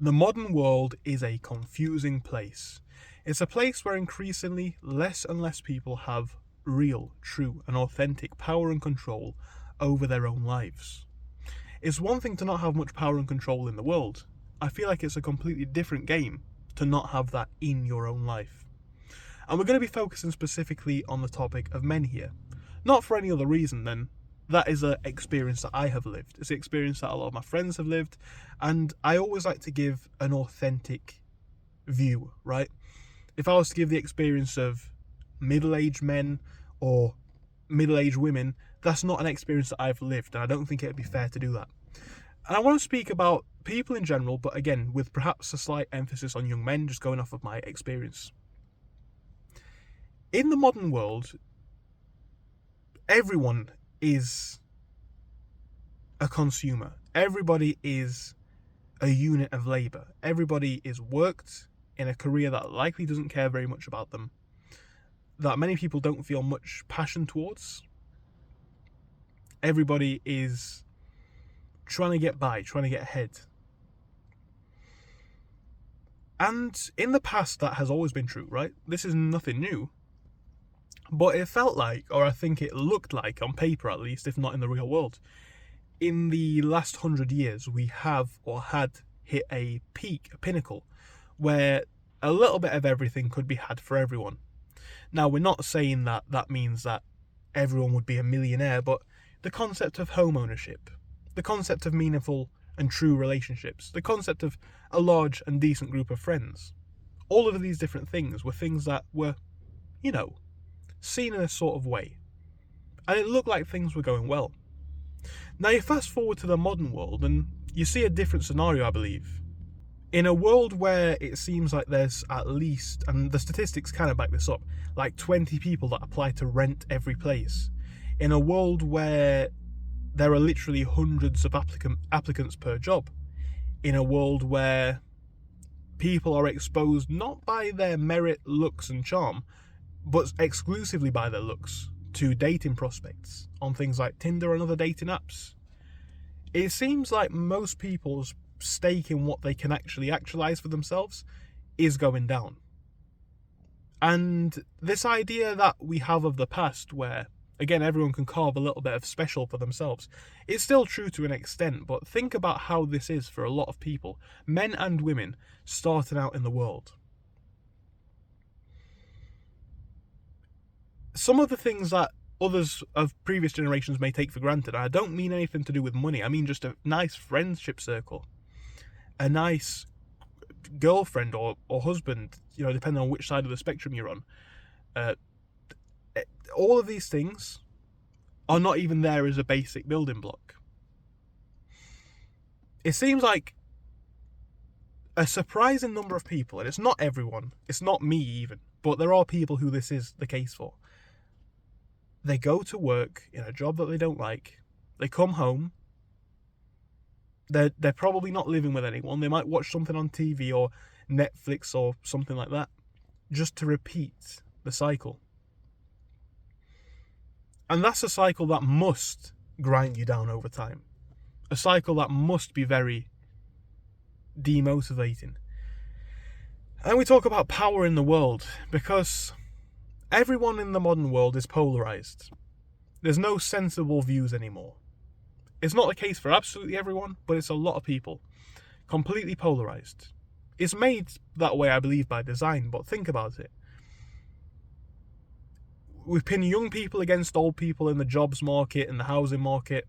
The modern world is a confusing place. It's a place where increasingly less and less people have real, true, and authentic power and control over their own lives. It's one thing to not have much power and control in the world. I feel like it's a completely different game to not have that in your own life. And we're going to be focusing specifically on the topic of men here. Not for any other reason than that is an experience that I have lived. It's an experience that a lot of my friends have lived, and I always like to give an authentic view, right? If I was to give the experience of middle-aged men or middle-aged women, that's not an experience that I've lived, and I don't think it would be fair to do that. And I want to speak about people in general, but again, with perhaps a slight emphasis on young men, just going off of my experience. In the modern world, everyone is a consumer. Everybody is a unit of labour. Everybody is worked in a career that likely doesn't care very much about them, that many people don't feel much passion towards. Everybody is trying to get by, trying to get ahead. And in the past, that has always been true, right? This is nothing new. But it felt like, or I think it looked like, on paper at least, if not in the real world, in the last 100 years, we have or had hit a peak, a pinnacle, where a little bit of everything could be had for everyone. Now, we're not saying that that means that everyone would be a millionaire, but the concept of home ownership, the concept of meaningful and true relationships, the concept of a large and decent group of friends, all of these different things were things that were, seen in a sort of way. And it looked like things were going well. Now you fast forward to the modern world and you see a different scenario, I believe. In a world where it seems like there's at least, and the statistics kind of back this up, like 20 people that apply to rent every place. In a world where there are literally hundreds of applicants per job. In a world where people are exposed not by their merit, looks and charm, but exclusively by their looks, to dating prospects on things like Tinder and other dating apps. It seems like most people's stake in what they can actually actualize for themselves is going down. And this idea that we have of the past where, again, everyone can carve a little bit of special for themselves, is still true to an extent, but think about how this is for a lot of people, men and women, starting out in the world. Some of the things that others of previous generations may take for granted, and I don't mean anything to do with money, I mean just a nice friendship circle, a nice girlfriend or husband, depending on which side of the spectrum you're on. All of these things are not even there as a basic building block. It seems like a surprising number of people, and it's not everyone, it's not me even, but there are people who this is the case for. They go to work in a job that they don't like. They come home. They're probably not living with anyone. They might watch something on TV or Netflix or something like that, just to repeat the cycle. And that's a cycle that must grind you down over time. A cycle that must be very demotivating. And we talk about power in the world because everyone in the modern world is polarized. There's no sensible views anymore. It's not the case for absolutely everyone, but it's a lot of people. Completely polarized. It's made that way, I believe, by design, but think about it. We pin young people against old people in the jobs market and the housing market.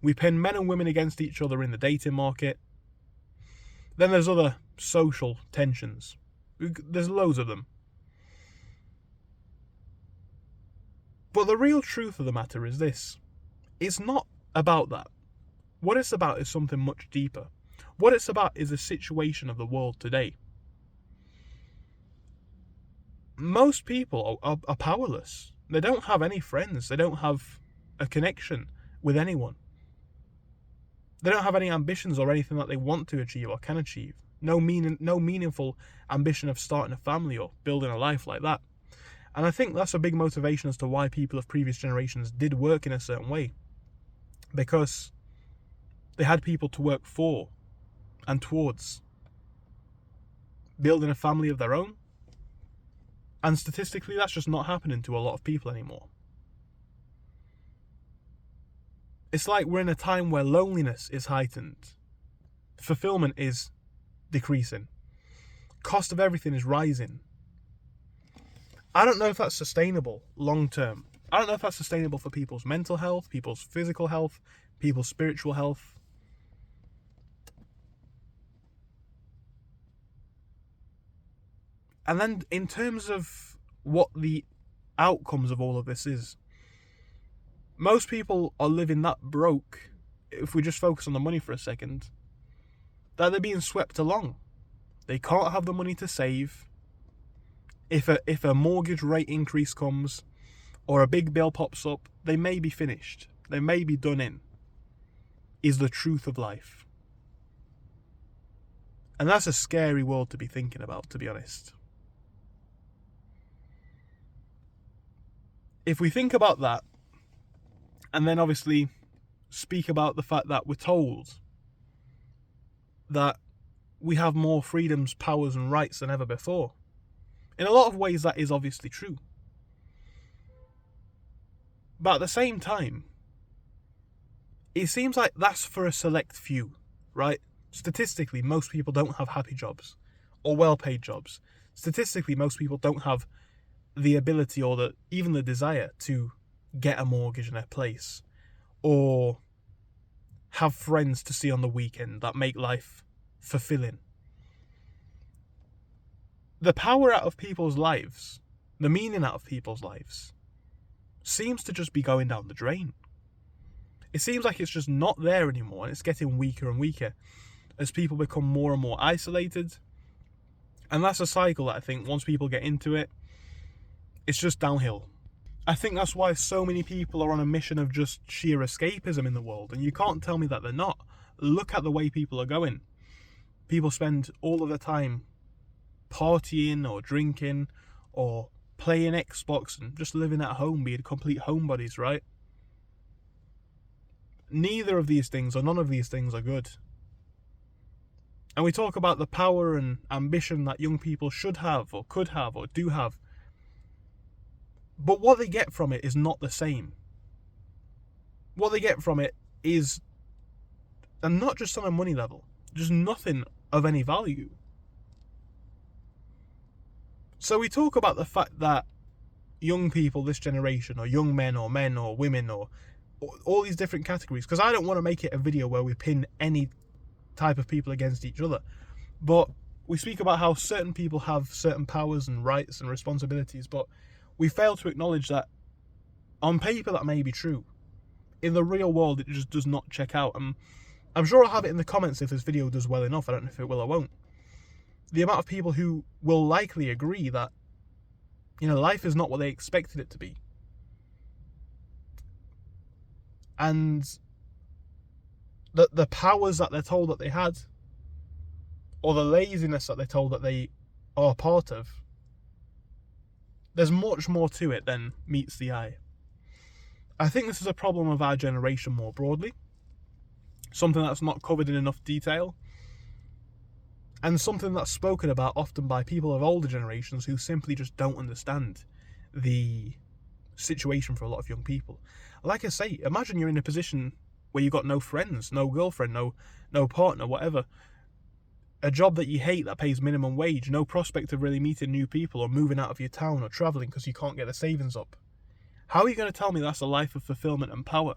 We pin men and women against each other in the dating market. Then there's other social tensions. There's loads of them. But the real truth of the matter is this. It's not about that. What it's about is something much deeper. What it's about is the situation of the world today. Most people are powerless. They don't have any friends. They don't have a connection with anyone. They don't have any ambitions or anything that they want to achieve or can achieve. No meaningful ambition of starting a family or building a life like that. And I think that's a big motivation as to why people of previous generations did work in a certain way. Because they had people to work for and towards. building a family of their own. And statistically, that's just not happening to a lot of people anymore. It's like we're in a time where loneliness is heightened. Fulfillment is decreasing. Cost of everything is rising. I don't know if that's sustainable long term. I don't know if that's sustainable for people's mental health, people's physical health, people's spiritual health. And then in terms of what the outcomes of all of this is, most people are living that broke, if we just focus on the money for a second, that they're being swept along. They can't have the money to save. If a mortgage rate increase comes or a big bill pops up, they may be finished. They may be done in, is the truth of life. And that's a scary world to be thinking about, to be honest. If we think about that, and then obviously speak about the fact that we're told that we have more freedoms, powers and rights than ever before. In a lot of ways that is obviously true. But at the same time, it seems like that's for a select few, right? Statistically, most people don't have happy jobs or well-paid jobs. Statistically, most people don't have the ability or even the desire to get a mortgage in a place or have friends to see on the weekend that make life fulfilling. The power out of people's lives, the meaning out of people's lives, seems to just be going down the drain. It seems like it's just not there anymore, and it's getting weaker and weaker as people become more and more isolated. And that's a cycle that I think once people get into it, it's just downhill. I think that's why so many people are on a mission of just sheer escapism in the world, and you can't tell me that they're not. Look at the way people are going. People spend all of their time partying or drinking or playing Xbox and just living at home, being complete homebodies, right? Neither of these things or none of these things are good. And we talk about the power and ambition that young people should have or could have or do have. But what they get from it is not the same. What they get from it is, and not just on a money level, just nothing of any value. So we talk about the fact that young people, this generation, or young men or women or all these different categories, because I don't want to make it a video where we pin any type of people against each other, but we speak about how certain people have certain powers and rights and responsibilities, but we fail to acknowledge that on paper that may be true. In the real world, it just does not check out. And I'm sure I'll have it in the comments if this video does well enough. I don't know if it will or won't. The amount of people who will likely agree that, life is not what they expected it to be. And the powers that they're told that they had, or the laziness that they're told that they are part of, there's much more to it than meets the eye. I think this is a problem of our generation more broadly, something that's not covered in enough detail, and something that's spoken about often by people of older generations who simply just don't understand the situation for a lot of young people. Like I say, imagine you're in a position where you've got no friends, no girlfriend, no partner, whatever. A job that you hate that pays minimum wage, no prospect of really meeting new people or moving out of your town or travelling because you can't get the savings up. How are you going to tell me that's a life of fulfillment and power?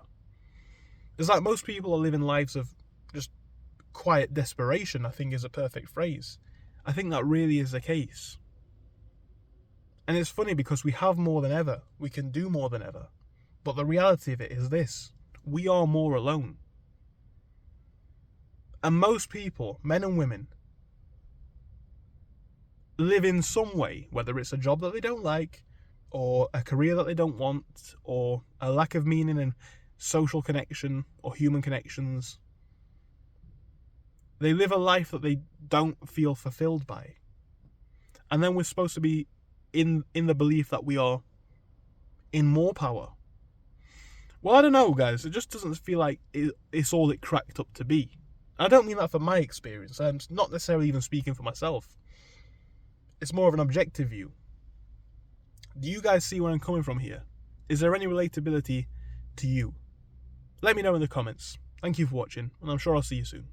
It's like most people are living lives of just quiet desperation, I think is a perfect phrase. I think that really is the case. And it's funny because we have more than ever. We can do more than ever. But the reality of it is this: we are more alone. And most people, men and women, live in some way, whether it's a job that they don't like, or a career that they don't want, or a lack of meaning in social connection or human connections. They live a life that they don't feel fulfilled by. And then we're supposed to be in the belief that we are in more power. Well, I don't know, guys. It just doesn't feel like it's all it cracked up to be. I don't mean that from my experience. I'm not necessarily even speaking for myself. It's more of an objective view. Do you guys see where I'm coming from here? Is there any relatability to you? Let me know in the comments. Thank you for watching, and I'm sure I'll see you soon.